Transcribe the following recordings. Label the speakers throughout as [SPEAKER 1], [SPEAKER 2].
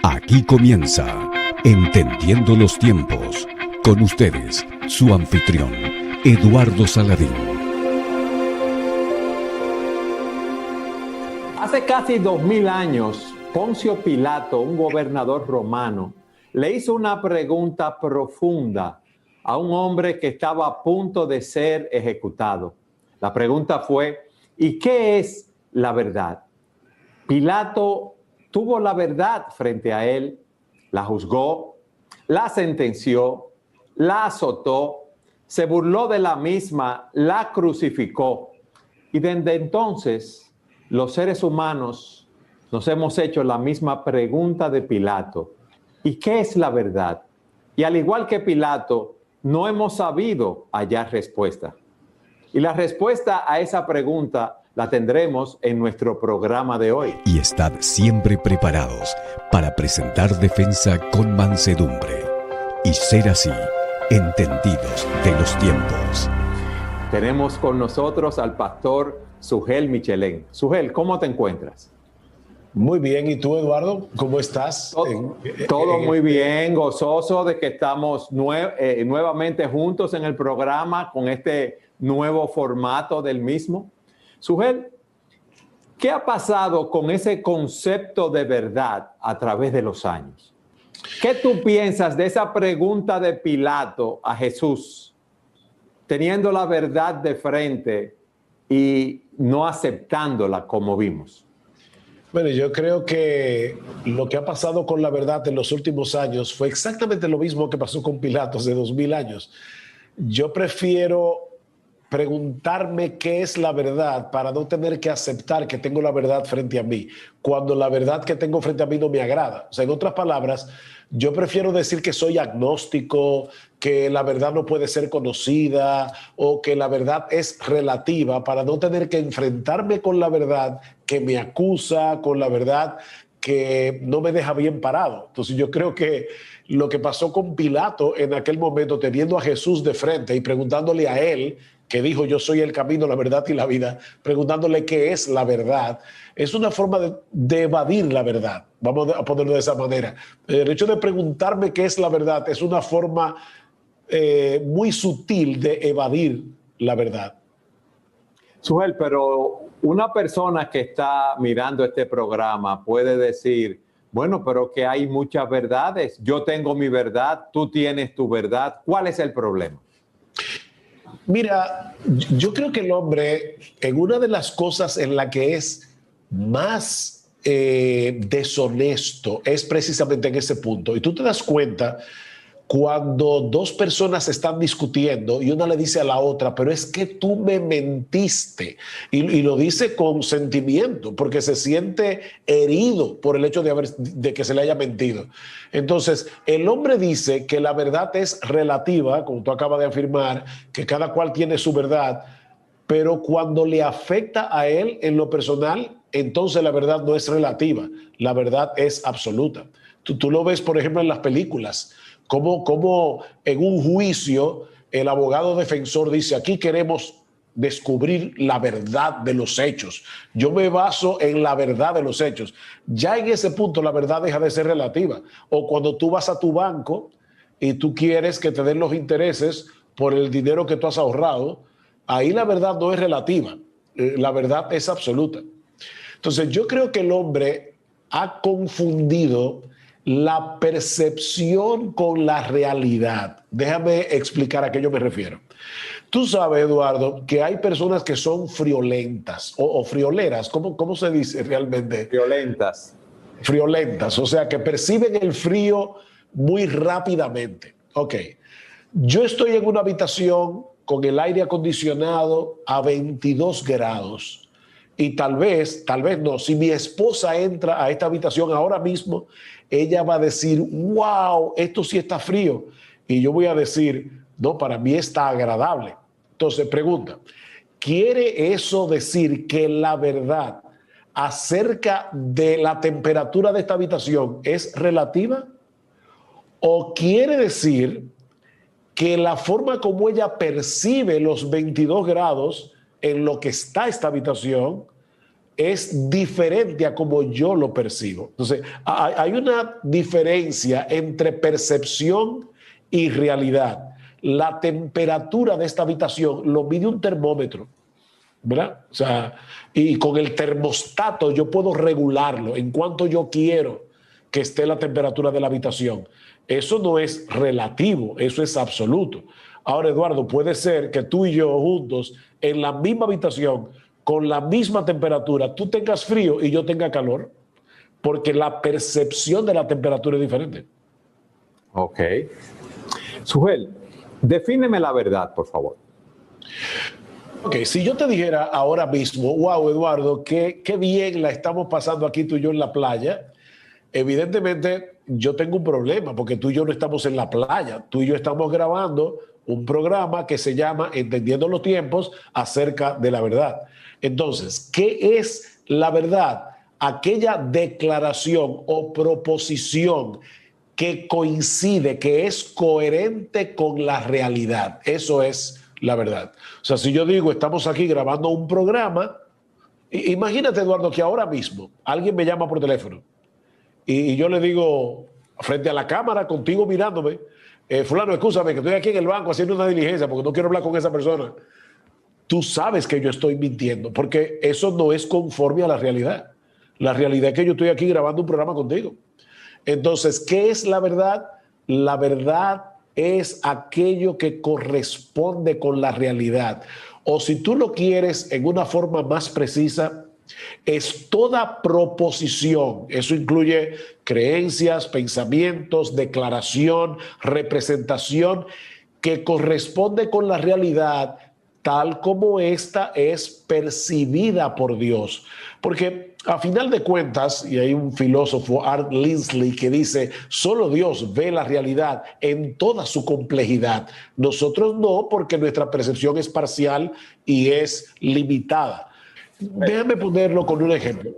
[SPEAKER 1] Aquí comienza Entendiendo los Tiempos. Con ustedes, su anfitrión, Eduardo Saladín.
[SPEAKER 2] Hace casi 2000 años, Poncio Pilato, un gobernador romano, le hizo una pregunta profunda a un hombre que estaba a punto de ser ejecutado. La pregunta fue: ¿y qué es la verdad? Pilato tuvo la verdad frente a él, la juzgó, la sentenció, la azotó, se burló de la misma, la crucificó. Y desde entonces, los seres humanos nos hemos hecho la misma pregunta de Pilato: ¿y qué es la verdad? Y al igual que Pilato, no hemos sabido hallar respuesta. Y la respuesta a esa pregunta la tendremos en nuestro programa de hoy.
[SPEAKER 1] Y estad siempre preparados para presentar defensa con mansedumbre y ser así entendidos de los tiempos.
[SPEAKER 2] Tenemos con nosotros al pastor Sugel Michelén. Sugel, ¿cómo te encuentras?
[SPEAKER 3] Muy bien, ¿y tú, Eduardo? ¿Cómo estás?
[SPEAKER 2] Todo muy bien, gozoso de que estamos nuevamente juntos en el programa con este nuevo formato del mismo. Sugel, ¿qué ha pasado con ese concepto de verdad a través de los años? ¿Qué tú piensas de esa pregunta de Pilato a Jesús, teniendo la verdad de frente y no aceptándola como vimos?
[SPEAKER 3] Bueno, yo creo que lo que ha pasado con la verdad en los últimos años fue exactamente lo mismo que pasó con Pilato hace 2000 años. Yo prefiero preguntarme qué es la verdad para no tener que aceptar que tengo la verdad frente a mí, cuando la verdad que tengo frente a mí no me agrada. O sea, en otras palabras, yo prefiero decir que soy agnóstico, que la verdad no puede ser conocida o que la verdad es relativa, para no tener que enfrentarme con la verdad que me acusa, con la verdad que no me deja bien parado. Entonces yo creo que lo que pasó con Pilato en aquel momento, teniendo a Jesús de frente y preguntándole a él, que dijo: yo soy el camino, la verdad y la vida, preguntándole qué es la verdad, es una forma de evadir la verdad. Vamos a ponerlo de esa manera. El hecho de preguntarme qué es la verdad es una forma muy sutil de evadir la verdad.
[SPEAKER 2] Sugel, pero una persona que está mirando este programa puede decir: bueno, pero que hay muchas verdades. Yo tengo mi verdad, tú tienes tu verdad. ¿Cuál es el problema?
[SPEAKER 3] Mira, yo creo que el hombre, en una de las cosas en la que es más deshonesto, es precisamente en ese punto. Y tú te das cuenta cuando dos personas están discutiendo y una le dice a la otra: pero es que tú me mentiste, y lo dice con sentimiento porque se siente herido por el hecho de que se le haya mentido. Entonces el hombre dice que la verdad es relativa, como tú acabas de afirmar, que cada cual tiene su verdad, pero cuando le afecta a él en lo personal, entonces la verdad no es relativa, la verdad es absoluta. Tú lo ves, por ejemplo, en las películas. Como en un juicio el abogado defensor dice: aquí queremos descubrir la verdad de los hechos. Yo me baso en la verdad de los hechos. Ya en ese punto la verdad deja de ser relativa. O cuando tú vas a tu banco y tú quieres que te den los intereses por el dinero que tú has ahorrado, ahí la verdad no es relativa. La verdad es absoluta. Entonces yo creo que el hombre ha confundido la percepción con la realidad. Déjame explicar a qué yo me refiero. Tú sabes, Eduardo, que hay personas que son friolentas o frioleras. ¿Cómo se dice realmente?
[SPEAKER 2] Violentas.
[SPEAKER 3] Friolentas, o sea, que perciben el frío muy rápidamente. Ok, yo estoy en una habitación con el aire acondicionado a 22 grados. Y tal vez no, si mi esposa entra a esta habitación ahora mismo, ella va a decir: wow, esto sí está frío. Y yo voy a decir: no, para mí está agradable. Entonces, pregunta: ¿quiere eso decir que la verdad acerca de la temperatura de esta habitación es relativa? ¿O quiere decir que la forma como ella percibe los 22 grados en lo que está esta habitación es diferente a como yo lo percibo. Entonces, hay una diferencia entre percepción y realidad. La temperatura de esta habitación lo mide un termómetro, ¿verdad? O sea, y con el termostato yo puedo regularlo en cuanto yo quiero que esté la temperatura de la habitación. Eso no es relativo, eso es absoluto. Ahora, Eduardo, puede ser que tú y yo juntos en la misma habitación, con la misma temperatura, tú tengas frío y yo tenga calor, porque la percepción de la temperatura es diferente.
[SPEAKER 2] Ok. Sujel, defíneme la verdad, por favor.
[SPEAKER 3] Ok, si yo te dijera ahora mismo, wow, Eduardo, qué bien la estamos pasando aquí tú y yo en la playa, evidentemente yo tengo un problema porque tú y yo no estamos en la playa, tú y yo estamos grabando un programa que se llama Entendiendo los Tiempos acerca de la verdad. Entonces, ¿qué es la verdad? Aquella declaración o proposición que coincide, que es coherente con la realidad. Eso es la verdad. O sea, si yo digo, estamos aquí grabando un programa, imagínate, Eduardo, que ahora mismo alguien me llama por teléfono y yo le digo, frente a la cámara, contigo mirándome, fulano, escúchame, que estoy aquí en el banco haciendo una diligencia porque no quiero hablar con esa persona. Tú sabes que yo estoy mintiendo porque eso no es conforme a la realidad. La realidad es que yo estoy aquí grabando un programa contigo. Entonces, ¿qué es la verdad? La verdad es aquello que corresponde con la realidad. O si tú lo quieres en una forma más precisa, es toda proposición. Eso incluye creencias, pensamientos, declaración, representación, que corresponde con la realidad tal como ésta es percibida por Dios. Porque a final de cuentas, y hay un filósofo, Art Lindsley, que dice, solo Dios ve la realidad en toda su complejidad. Nosotros no, porque nuestra percepción es parcial y es limitada. Déjame ponerlo con un ejemplo.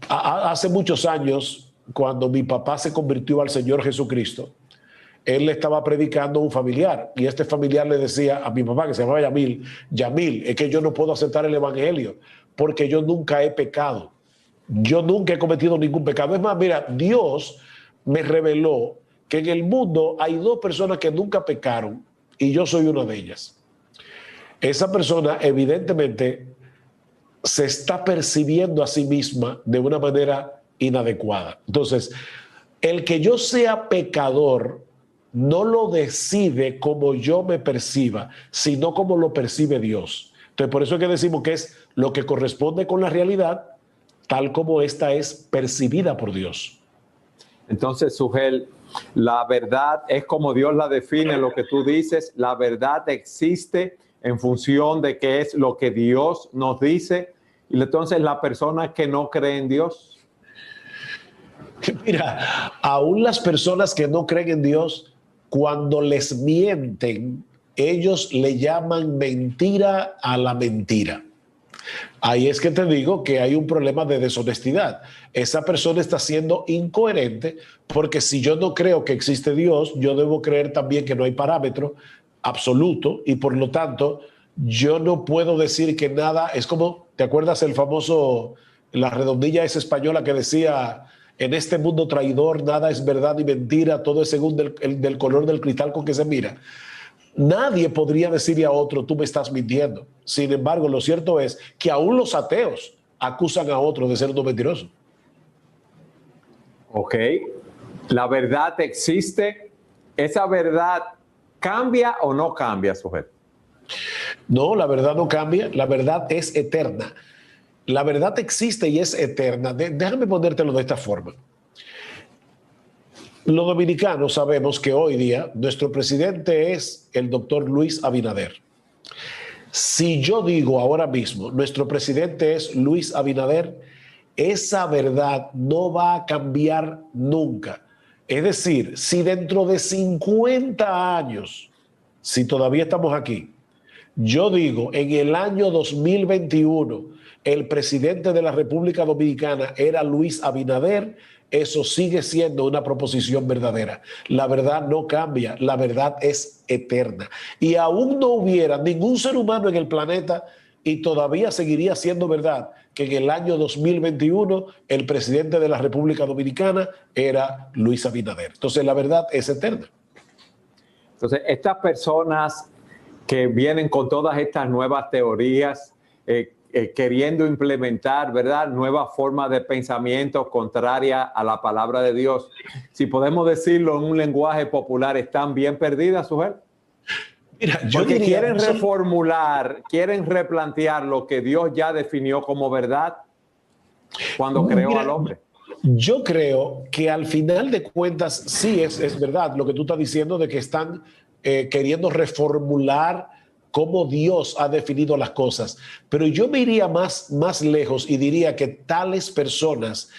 [SPEAKER 3] Hace muchos años, cuando mi papá se convirtió al Señor Jesucristo, él le estaba predicando a un familiar y este familiar le decía a mi papá, que se llamaba Yamil, Yamil, es que yo no puedo aceptar el evangelio porque yo nunca he pecado. Yo nunca he cometido ningún pecado. Es más, mira, Dios me reveló que en el mundo hay dos personas que nunca pecaron y yo soy una de ellas. Esa persona evidentemente se está percibiendo a sí misma de una manera inadecuada. Entonces, el que yo sea pecador no lo decide como yo me perciba, sino como lo percibe Dios. Entonces, por eso es que decimos que es lo que corresponde con la realidad, tal como esta es percibida por Dios.
[SPEAKER 2] Entonces, Sujel, la verdad es como Dios la define, lo que tú dices. La verdad existe en función de qué es lo que Dios nos dice. Y entonces, la persona que no cree en Dios.
[SPEAKER 3] Mira, aún las personas que no creen en Dios, cuando les mienten, ellos le llaman mentira a la mentira. Ahí es que te digo que hay un problema de deshonestidad. Esa persona está siendo incoherente porque si yo no creo que existe Dios, yo debo creer también que no hay parámetro absoluto y por lo tanto yo no puedo decir que nada, es como, ¿te acuerdas el famoso, la redondilla esa española que decía, en este mundo traidor nada es verdad ni mentira, todo es según del color del cristal con que se mira? Nadie podría decirle a otro, tú me estás mintiendo. Sin embargo, lo cierto es que aún los ateos acusan a otro de ser un mentiroso.
[SPEAKER 2] Ok, la verdad existe. ¿Esa verdad cambia o no cambia, sujeto?
[SPEAKER 3] No, la verdad no cambia, la verdad es eterna. La verdad existe y es eterna. Déjame ponértelo de esta forma. Los dominicanos sabemos que hoy día nuestro presidente es el doctor Luis Abinader. Si yo digo ahora mismo, nuestro presidente es Luis Abinader, esa verdad no va a cambiar nunca. Es decir, si dentro de 50 años, si todavía estamos aquí, yo digo, en el año 2021, el presidente de la República Dominicana era Luis Abinader, eso sigue siendo una proposición verdadera. La verdad no cambia, la verdad es eterna. Y aún no hubiera ningún ser humano en el planeta y todavía seguiría siendo verdad que en el año 2021 el presidente de la República Dominicana era Luis Abinader. Entonces la verdad es eterna.
[SPEAKER 2] Entonces, estas personas que vienen con todas estas nuevas teorías, queriendo implementar, ¿verdad?, nuevas formas de pensamiento contrarias a la palabra de Dios, si podemos decirlo en un lenguaje popular, ¿están bien perdidas, Sujel?
[SPEAKER 3] Mira,
[SPEAKER 2] porque quieren reformular, quieren replantear lo que Dios ya definió como verdad cuando creó al hombre.
[SPEAKER 3] Yo creo que al final de cuentas sí es verdad lo que tú estás diciendo de que están queriendo reformular cómo Dios ha definido las cosas. Pero yo me iría más lejos y diría que tales personas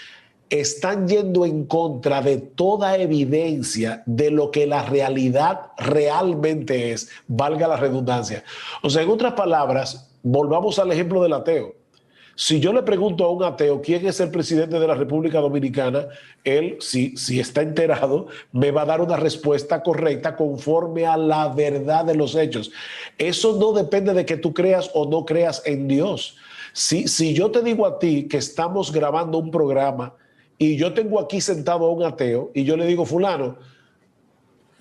[SPEAKER 3] están yendo en contra de toda evidencia de lo que la realidad realmente es, valga la redundancia. O sea, en otras palabras, volvamos al ejemplo del ateo. Si yo le pregunto a un ateo quién es el presidente de la República Dominicana, él, si está enterado, me va a dar una respuesta correcta conforme a la verdad de los hechos. Eso no depende de que tú creas o no creas en Dios. Si yo te digo a ti que estamos grabando un programa y yo tengo aquí sentado a un ateo y yo le digo, fulano,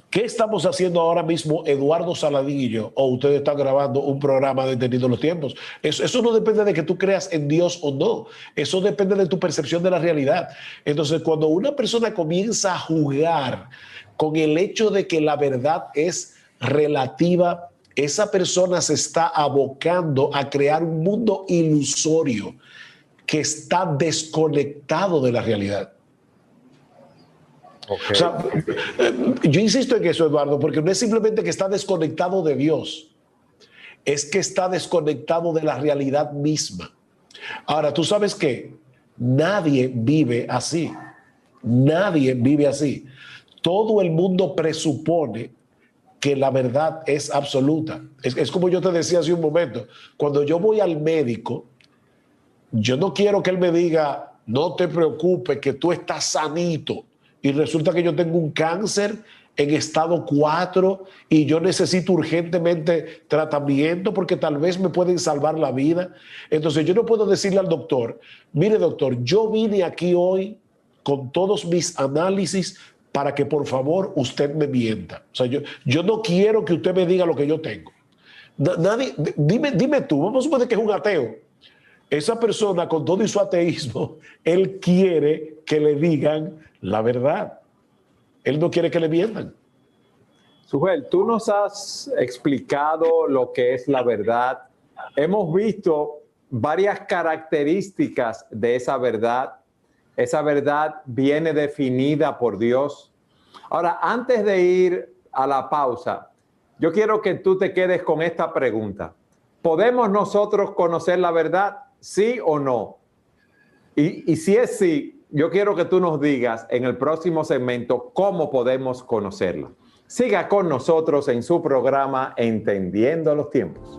[SPEAKER 3] ¿qué estamos haciendo ahora mismo Eduardo Saladín y yo? O ustedes están grabando un programa de Entendiendo los Tiempos. Eso no depende de que tú creas en Dios o no. Eso depende de tu percepción de la realidad. Entonces, cuando una persona comienza a jugar con el hecho de que la verdad es relativa, esa persona se está abocando a crear un mundo ilusorio que está desconectado de la realidad. Okay. O sea, yo insisto en eso, Eduardo, porque no es simplemente que está desconectado de Dios, es que está desconectado de la realidad misma. Ahora, tú sabes que nadie vive así. Nadie vive así. Todo el mundo presupone que la verdad es absoluta. Es como yo te decía hace un momento. Cuando yo voy al médico, yo no quiero que él me diga, no te preocupes, que tú estás sanito. Y resulta que yo tengo un cáncer en estado 4 y yo necesito urgentemente tratamiento porque tal vez me pueden salvar la vida. Entonces yo no puedo decirle al doctor, mire doctor, yo vine aquí hoy con todos mis análisis para que por favor usted me mienta. O sea, yo no quiero que usted me diga lo que yo tengo. Nadie, dime tú, vamos a suponer que es un ateo. Esa persona con todo y su ateísmo, él quiere que le digan la verdad. Él no quiere que le mientan.
[SPEAKER 2] Sujel, tú nos has explicado lo que es la verdad. Hemos visto varias características de esa verdad. Esa verdad viene definida por Dios. Ahora, antes de ir a la pausa, yo quiero que tú te quedes con esta pregunta. ¿Podemos nosotros conocer la verdad? ¿Sí o no? Y si es sí, yo quiero que tú nos digas en el próximo segmento cómo podemos conocerla. Siga con nosotros en su programa Entendiendo los Tiempos.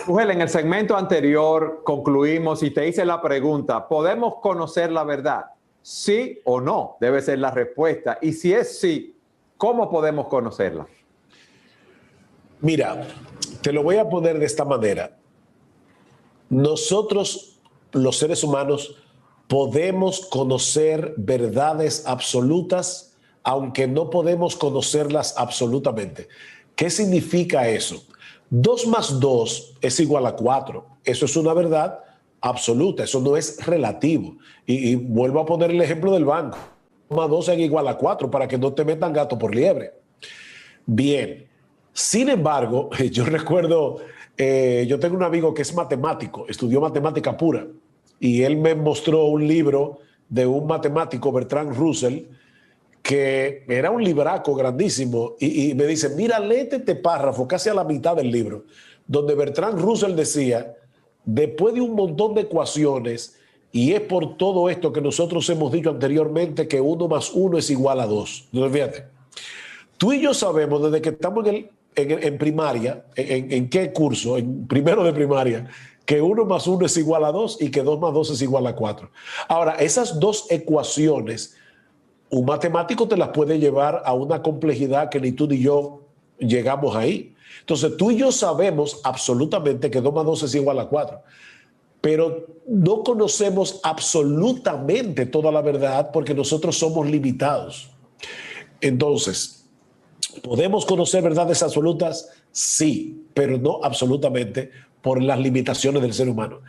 [SPEAKER 2] Sujel, en el segmento anterior concluimos y te hice la pregunta, ¿podemos conocer la verdad? ¿Sí o no? Debe ser la respuesta. Y si es sí, ¿cómo podemos conocerla?
[SPEAKER 3] Mira, te lo voy a poner de esta manera. Nosotros, los seres humanos, podemos conocer verdades absolutas, aunque no podemos conocerlas absolutamente. ¿Qué significa eso? 2 más 2 es igual a 4. Eso es una verdad absoluta, eso no es relativo. Y vuelvo a poner el ejemplo del banco. 2 más 2 es igual a 4 para que no te metan gato por liebre. Bien. Sin embargo, yo recuerdo, yo tengo un amigo que es matemático, estudió matemática pura, y él me mostró un libro de un matemático, Bertrand Russell, que era un libraco grandísimo, y me dice, mira, léete este párrafo, casi a la mitad del libro, donde Bertrand Russell decía, después de un montón de ecuaciones, y es por todo esto que nosotros hemos dicho anteriormente, que 1 más 1 es igual a 2. Entonces, fíjate, tú y yo sabemos desde que estamos en primaria, ¿en qué curso? En primero de primaria, que 1 más 1 es igual a 2 y que 2 más 2 es igual a 4. Ahora, esas dos ecuaciones Un matemático te las puede llevar a una complejidad que ni tú ni yo llegamos ahí. Entonces, tú y yo sabemos absolutamente que 2 más 2 es igual a 4, pero no conocemos absolutamente toda la verdad porque nosotros somos limitados. Entonces, ¿podemos conocer verdades absolutas? Sí, pero no absolutamente por las limitaciones del ser humano.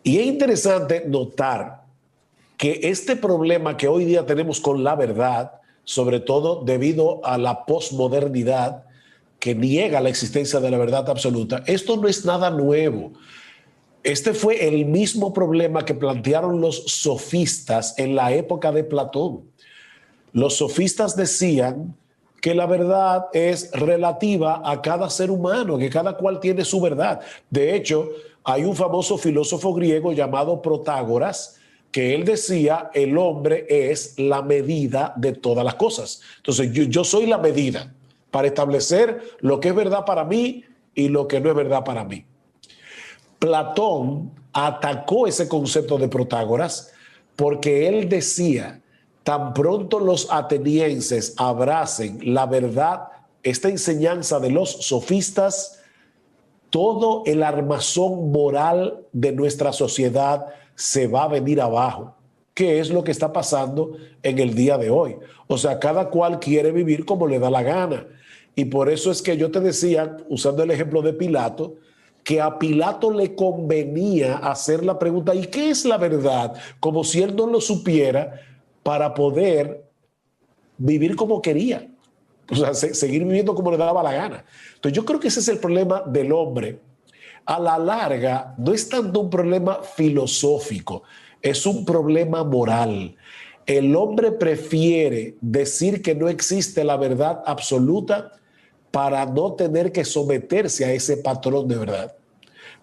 [SPEAKER 3] Y es interesante notar que este problema que hoy día tenemos con la verdad, sobre todo debido a la posmodernidad que niega la existencia de la verdad absoluta, esto no es nada nuevo. Este fue el mismo problema que plantearon los sofistas en la época de Platón. Los sofistas decían que la verdad es relativa a cada ser humano, que cada cual tiene su verdad. De hecho, hay un famoso filósofo griego llamado Protágoras, que él decía, el hombre es la medida de todas las cosas. Entonces, yo soy la medida para establecer lo que es verdad para mí y lo que no es verdad para mí. Platón atacó ese concepto de Protágoras porque él decía, tan pronto los atenienses abracen la verdad, esta enseñanza de los sofistas, todo el armazón moral de nuestra sociedad se va a venir abajo, que es lo que está pasando en el día de hoy. O sea, cada cual quiere vivir como le da la gana. Y por eso es que yo te decía, usando el ejemplo de Pilato, que a Pilato le convenía hacer la pregunta, ¿y qué es la verdad? Como si él no lo supiera, para poder vivir como quería. O sea, seguir viviendo como le daba la gana. Entonces yo creo que ese es el problema del hombre. A la larga, no es tanto un problema filosófico, es un problema moral. El hombre prefiere decir que no existe la verdad absoluta para no tener que someterse a ese patrón de verdad.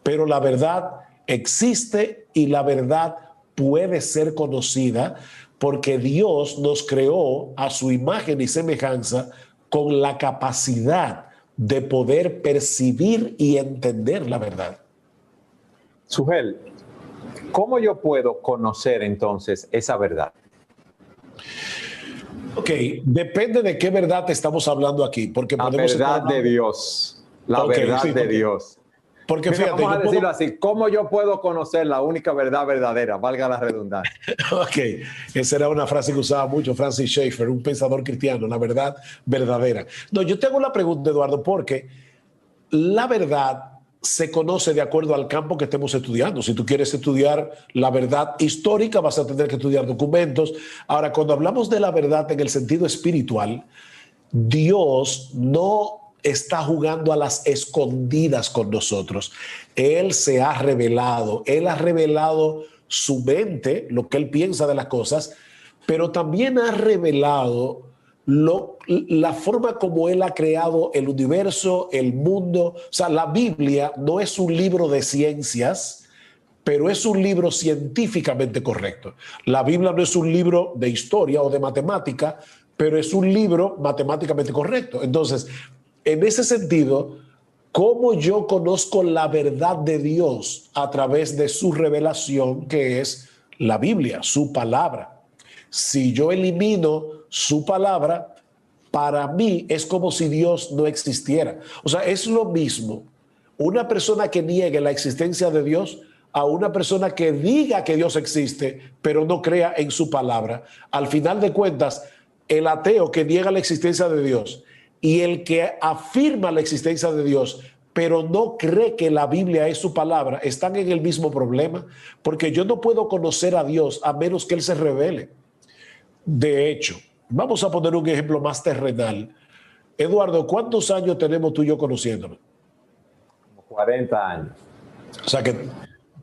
[SPEAKER 3] Pero la verdad existe y la verdad puede ser conocida porque Dios nos creó a su imagen y semejanza con la capacidad de poder percibir y entender la verdad.
[SPEAKER 2] Sugel, ¿cómo yo puedo conocer entonces esa verdad?
[SPEAKER 3] Ok, depende de qué verdad estamos hablando aquí. Porque
[SPEAKER 2] la verdad de Dios. La verdad de Dios.
[SPEAKER 3] Porque
[SPEAKER 2] mira,
[SPEAKER 3] fíjate,
[SPEAKER 2] vamos a decirlo así, ¿cómo yo puedo conocer la única verdad verdadera? Valga la redundancia.
[SPEAKER 3] Ok, esa era una frase que usaba mucho Francis Schaeffer, un pensador cristiano, la verdad verdadera. No, yo te hago la pregunta, Eduardo, porque la verdad se conoce de acuerdo al campo que estemos estudiando. Si tú quieres estudiar la verdad histórica, vas a tener que estudiar documentos. Ahora, cuando hablamos de la verdad en el sentido espiritual, Dios no está jugando a las escondidas con nosotros. Él se ha revelado, Él ha revelado su mente, lo que Él piensa de las cosas, pero también ha revelado la forma como Él ha creado el universo, el mundo. O sea, la Biblia no es un libro de ciencias, pero es un libro científicamente correcto. La Biblia no es un libro de historia o de matemática, pero es un libro matemáticamente correcto. Entonces, en ese sentido, ¿cómo yo conozco la verdad de Dios? A través de su revelación, que es la Biblia, su palabra. Si yo elimino su palabra, para mí es como si Dios no existiera. O sea, es lo mismo una persona que niegue la existencia de Dios a una persona que diga que Dios existe, pero no crea en su palabra. Al final de cuentas, el ateo que niega la existencia de Dios y el que afirma la existencia de Dios, pero no cree que la Biblia es su palabra, están en el mismo problema, porque yo no puedo conocer a Dios a menos que Él se revele. De hecho, vamos a poner un ejemplo más terrenal. Eduardo, ¿cuántos años tenemos tú y yo conociéndonos?
[SPEAKER 2] Como 40 años.
[SPEAKER 3] O sea que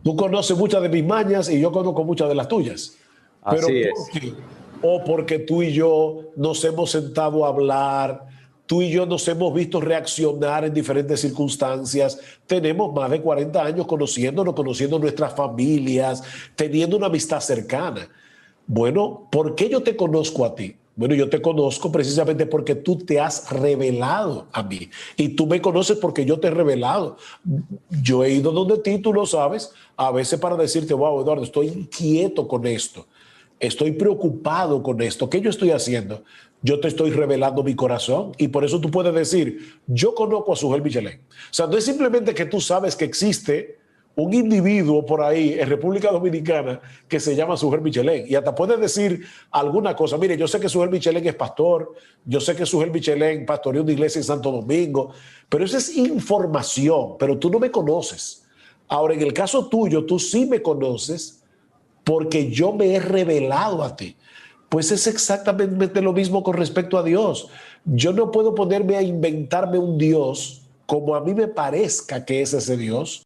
[SPEAKER 3] tú conoces muchas de mis mañas y yo conozco muchas de las tuyas. Pero
[SPEAKER 2] así es.
[SPEAKER 3] ¿por qué? O porque tú y yo nos hemos sentado a hablar, tú y yo nos hemos visto reaccionar en diferentes circunstancias. Tenemos más de 40 años conociéndonos, conociendo nuestras familias, teniendo una amistad cercana. Bueno, ¿por qué yo te conozco a ti? Bueno, yo te conozco precisamente porque tú te has revelado a mí. Y tú me conoces porque yo te he revelado. Yo he ido donde ti, tú lo sabes, a veces para decirte, wow, Eduardo, estoy inquieto con esto. estoy preocupado con esto. ¿Qué yo estoy haciendo? Yo te estoy revelando mi corazón y por eso tú puedes decir, yo conozco a Sujel Michelén. O sea, no es simplemente que tú sabes que existe un individuo por ahí en República Dominicana que se llama Sujel Michelén y hasta puedes decir alguna cosa. Mire, yo sé que Sujel Michelén es pastor, yo sé que Sujel Michelén pastoreó una iglesia en Santo Domingo, pero eso es información, pero tú no me conoces. Ahora, en el caso tuyo, tú sí me conoces porque yo me he revelado a ti. Pues es exactamente lo mismo con respecto a Dios. Yo no puedo ponerme a inventarme un Dios como a mí me parezca que es ese Dios.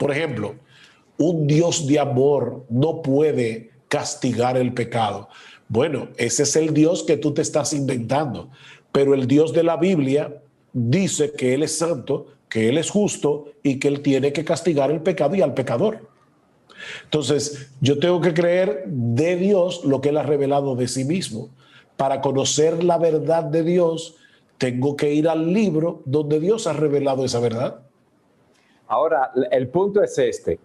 [SPEAKER 3] Por ejemplo, un Dios de amor no puede castigar el pecado. Bueno, ese es el Dios que tú te estás inventando, pero el Dios de la Biblia dice que Él es santo, que Él es justo y que Él tiene que castigar el pecado y al pecador. Entonces, yo tengo que creer de Dios lo que Él ha revelado de sí mismo. Para conocer la verdad de Dios, tengo que ir al libro donde Dios ha revelado esa verdad.
[SPEAKER 2] Ahora, el punto es este.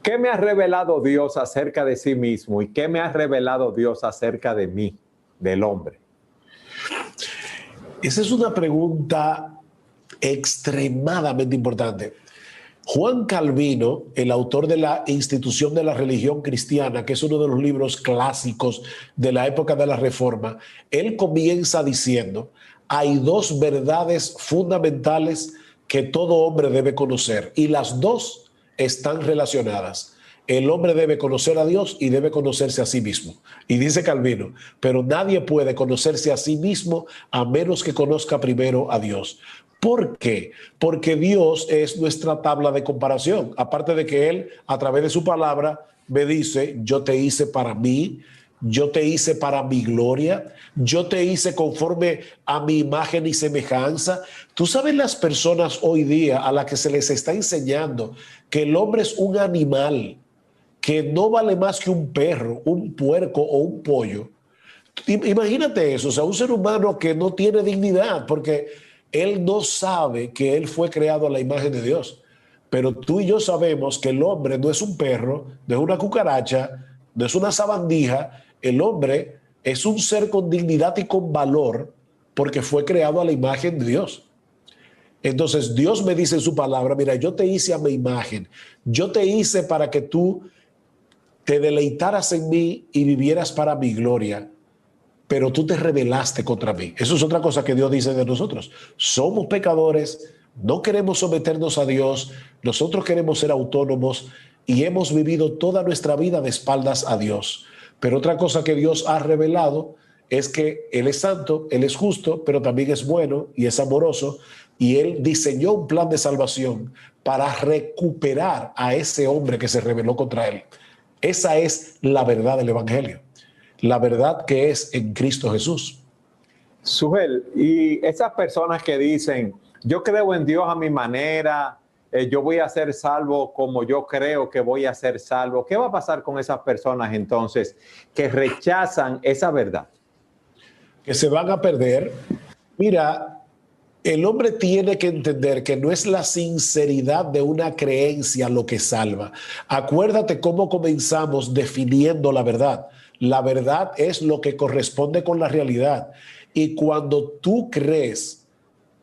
[SPEAKER 2] ¿Qué me ha revelado Dios acerca de sí mismo y qué me ha revelado Dios acerca de mí, del hombre?
[SPEAKER 3] Esa es una pregunta extremadamente importante. Juan Calvino, el autor de la Institución de la Religión Cristiana, que es uno de los libros clásicos de la época de la Reforma, él comienza diciendo, hay dos verdades fundamentales que todo hombre debe conocer y las dos están relacionadas. El hombre debe conocer a Dios y debe conocerse a sí mismo. Y dice Calvino, pero nadie puede conocerse a sí mismo a menos que conozca primero a Dios. ¿Por qué? Porque Dios es nuestra tabla de comparación. Aparte de que Él, a través de su palabra, me dice, yo te hice para mí, yo te hice para mi gloria, yo te hice conforme a mi imagen y semejanza. Tú sabes las personas hoy día a las que se les está enseñando que el hombre es un animal, que no vale más que un perro, un puerco o un pollo. Imagínate eso, o sea, un ser humano que no tiene dignidad porque él no sabe que él fue creado a la imagen de Dios. Pero tú y yo sabemos que el hombre no es un perro, no es una cucaracha, no es una sabandija. El hombre es un ser con dignidad y con valor porque fue creado a la imagen de Dios. Entonces Dios me dice en su palabra, mira, yo te hice a mi imagen, yo te hice para que tú te deleitaras en mí y vivieras para mi gloria, pero tú te rebelaste contra mí. Eso es otra cosa que Dios dice de nosotros. Somos pecadores, no queremos someternos a Dios, nosotros queremos ser autónomos y hemos vivido toda nuestra vida de espaldas a Dios. Pero otra cosa que Dios ha revelado es que Él es santo, Él es justo, pero también es bueno y es amoroso, y Él diseñó un plan de salvación para recuperar a ese hombre que se rebeló contra Él. Esa es la verdad del Evangelio, la verdad que es en Cristo Jesús.
[SPEAKER 2] Sujel, y esas personas que dicen, yo creo en Dios a mi manera, yo voy a ser salvo como yo creo que voy a ser salvo, ¿qué va a pasar con esas personas entonces que rechazan esa verdad?
[SPEAKER 3] Que se van a perder. Mira, el hombre tiene que entender que no es la sinceridad de una creencia lo que salva. Acuérdate cómo comenzamos definiendo la verdad. La verdad es lo que corresponde con la realidad. Y cuando tú crees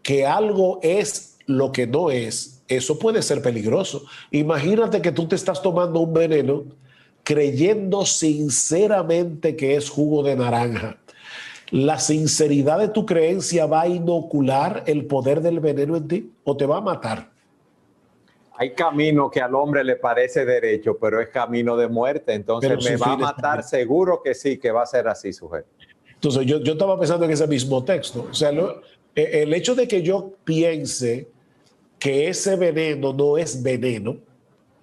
[SPEAKER 3] que algo es lo que no es, eso puede ser peligroso. Imagínate que tú te estás tomando un veneno creyendo sinceramente que es jugo de naranja. ¿La sinceridad de tu creencia va a inocular el poder del veneno en ti o te va a matar?
[SPEAKER 2] Hay camino que al hombre le parece derecho, pero es camino de muerte. Entonces me va a matar, seguro que sí, que va a ser así, sujeto.
[SPEAKER 3] Entonces yo estaba pensando en ese mismo texto. O sea, el hecho de que yo piense que ese veneno no es veneno,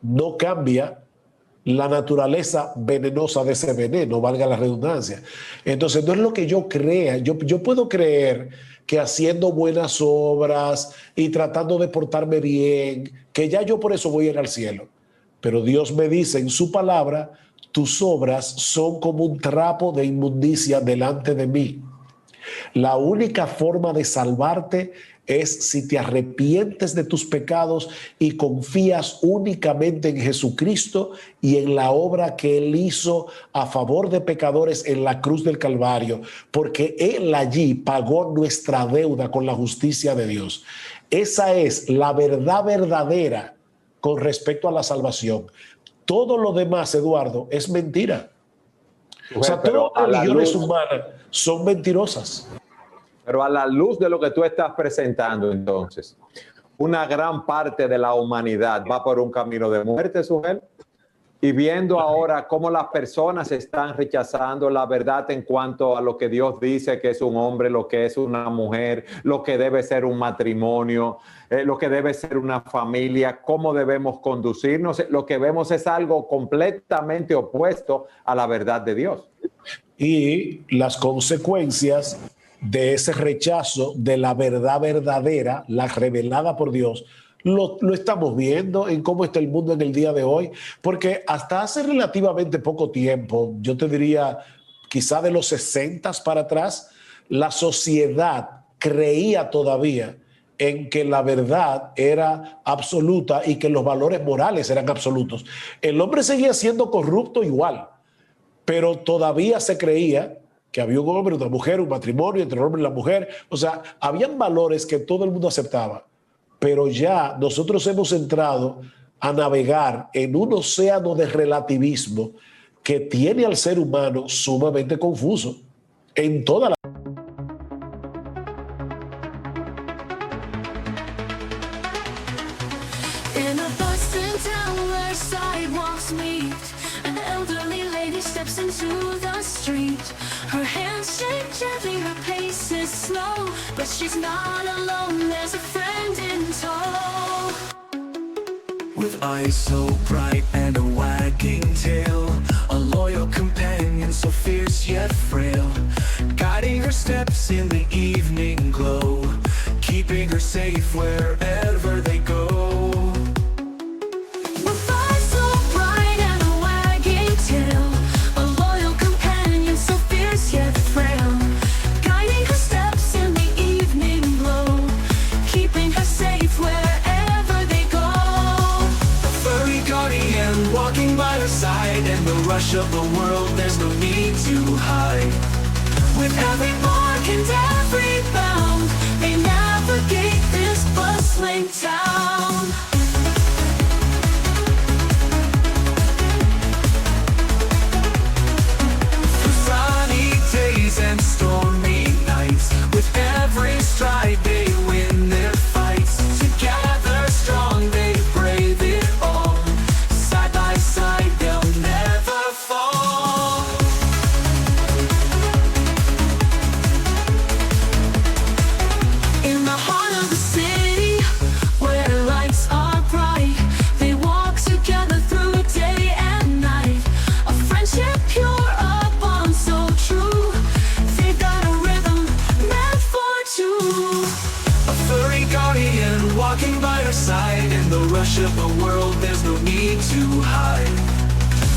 [SPEAKER 3] no cambia la naturaleza venenosa de ese veneno, valga la redundancia. Entonces no es lo que yo crea. Yo puedo creer que haciendo buenas obras y tratando de portarme bien, que ya yo por eso voy a ir al cielo. Pero Dios me dice en su palabra, tus obras son como un trapo de inmundicia delante de mí. La única forma de salvarte es si te arrepientes de tus pecados y confías únicamente en Jesucristo y en la obra que Él hizo a favor de pecadores en la cruz del Calvario, porque Él allí pagó nuestra deuda con la justicia de Dios. Esa es la verdad verdadera con respecto a la salvación. Todo lo demás, Eduardo, es mentira. O sea, todas las religiones humanas son mentirosas.
[SPEAKER 2] Pero a la luz de lo que tú estás presentando, entonces, una gran parte de la humanidad va por un camino de muerte, Sujel, y viendo ahora cómo las personas están rechazando la verdad en cuanto a lo que Dios dice que es un hombre, lo que es una mujer, lo que debe ser un matrimonio, lo que debe ser una familia, cómo debemos conducirnos, lo que vemos es algo completamente opuesto a la verdad de Dios.
[SPEAKER 3] Y las consecuencias de ese rechazo de la verdad verdadera, la revelada por Dios, lo estamos viendo en cómo está el mundo en el día de hoy, porque hasta hace relativamente poco tiempo, yo te diría quizá de los 60 para atrás, la sociedad creía todavía en que la verdad era absoluta y que los valores morales eran absolutos. El hombre seguía siendo corrupto igual, pero todavía se creía que había un hombre, una mujer, un matrimonio entre el hombre y la mujer. O sea, habían valores que todo el mundo aceptaba, pero ya nosotros hemos entrado a navegar en un océano de relativismo que tiene al ser humano sumamente confuso en toda la...
[SPEAKER 4] In a bustling town where sidewalks meet, an elderly lady steps into the street. Her hands shake gently, her pace is slow, but she's not alone, there's a friend in tow.
[SPEAKER 5] With eyes so bright and a wagging tail, a loyal companion so fierce yet frail, guiding her steps in the evening glow, keeping her safe wherever they go.
[SPEAKER 4] With eyes so bright and a
[SPEAKER 5] side and the rush of the world, there's no need to hide. With every bark and every bound, they navigate this bustling town. Through sunny days and stormy nights, with every stride they win their fights. Together strong they brave it all. Side by side they'll never fall. In the heart of the city, where lights are bright, they walk together through day and night. A friendship pure, a bond so true. They've got a rhythm meant for two. A furry guardian walking by her side. In the rush of the world, there's no need to hide.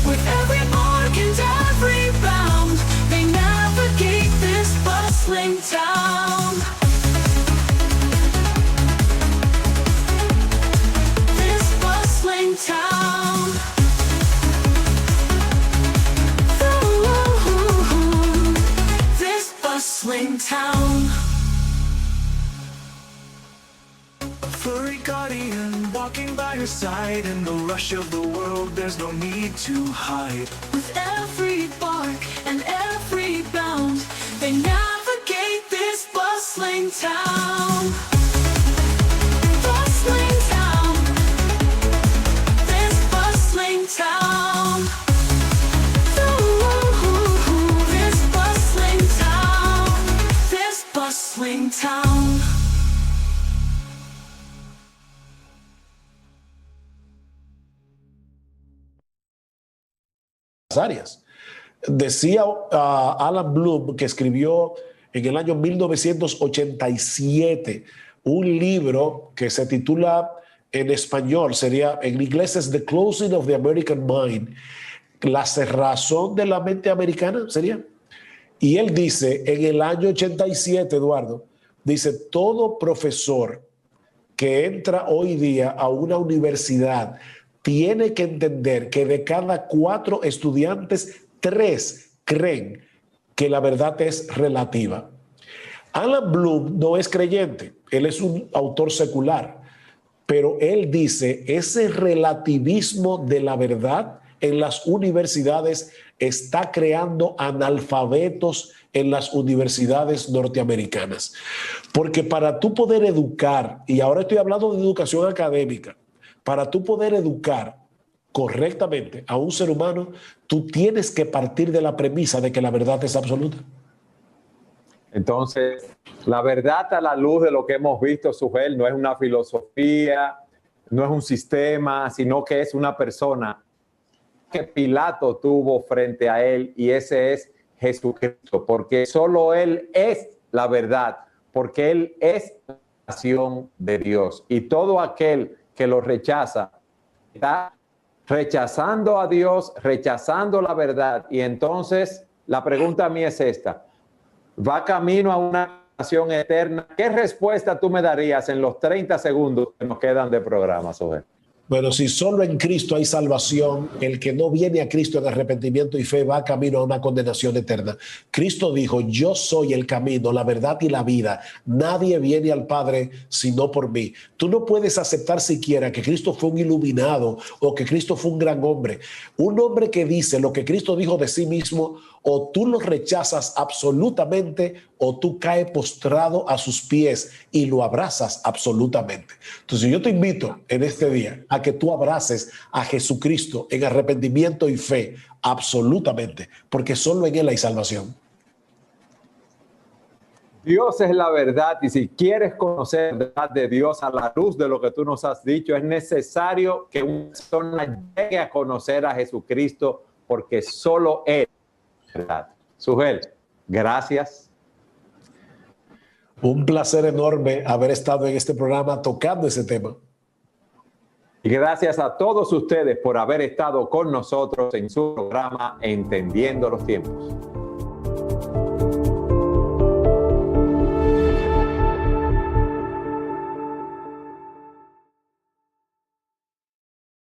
[SPEAKER 5] With every mark and every bound, they navigate this bustling town. This bustling town. Ooh, this bustling town. A furry guardian walking by her side. In the rush of the world, there's no need to hide. With every bark and every bound, they navigate this bustling town. Bustling town. This bustling town. Ooh, this bustling town. This bustling town.
[SPEAKER 3] Áreas. Decía Alan Bloom, que escribió en el año 1987 un libro que se titula en español, sería en inglés es The Closing of the American Mind, la cerrazón de la mente americana, sería. Y él dice, en el año 87, Eduardo, dice, todo profesor que entra hoy día a una universidad tiene que entender que de cada 4 estudiantes, 3 creen que la verdad es relativa. Alan Bloom no es creyente, él es un autor secular, pero él dice, ese relativismo de la verdad en las universidades está creando analfabetos en las universidades norteamericanas. Porque para tú poder educar, y ahora estoy hablando de educación académica, para tú poder educar correctamente a un ser humano, tú tienes que partir de la premisa de que la verdad es absoluta.
[SPEAKER 2] Entonces, la verdad a la luz de lo que hemos visto, Sugel, no es una filosofía, no es un sistema, sino que es una persona que Pilato tuvo frente a él, y ese es Jesucristo, porque solo Él es la verdad, porque Él es la creación de Dios. Y todo aquel que lo rechaza está rechazando a Dios, rechazando la verdad. Y entonces la pregunta a mí es esta: ¿va camino a una nación eterna? ¿Qué respuesta tú me darías en los 30 segundos que nos quedan de programa, Sober?
[SPEAKER 3] Bueno, si solo en Cristo hay salvación, el que no viene a Cristo en arrepentimiento y fe va camino a una condenación eterna. Cristo dijo, yo soy el camino, la verdad y la vida. Nadie viene al Padre sino por mí. Tú no puedes aceptar siquiera que Cristo fue un iluminado o que Cristo fue un gran hombre. Un hombre que dice lo que Cristo dijo de sí mismo, o tú lo rechazas absolutamente o tú caes postrado a sus pies y lo abrazas absolutamente. Entonces yo te invito en este día a que tú abraces a Jesucristo en arrepentimiento y fe absolutamente, porque solo en Él hay salvación.
[SPEAKER 2] Dios es la verdad, y si quieres conocer la verdad de Dios a la luz de lo que tú nos has dicho, es necesario que una persona llegue a conocer a Jesucristo, porque solo Él es verdad. Sugel, gracias.
[SPEAKER 3] Un placer enorme haber estado en este programa tocando ese tema.
[SPEAKER 2] Y gracias a todos ustedes por haber estado con nosotros en su programa Entendiendo los Tiempos.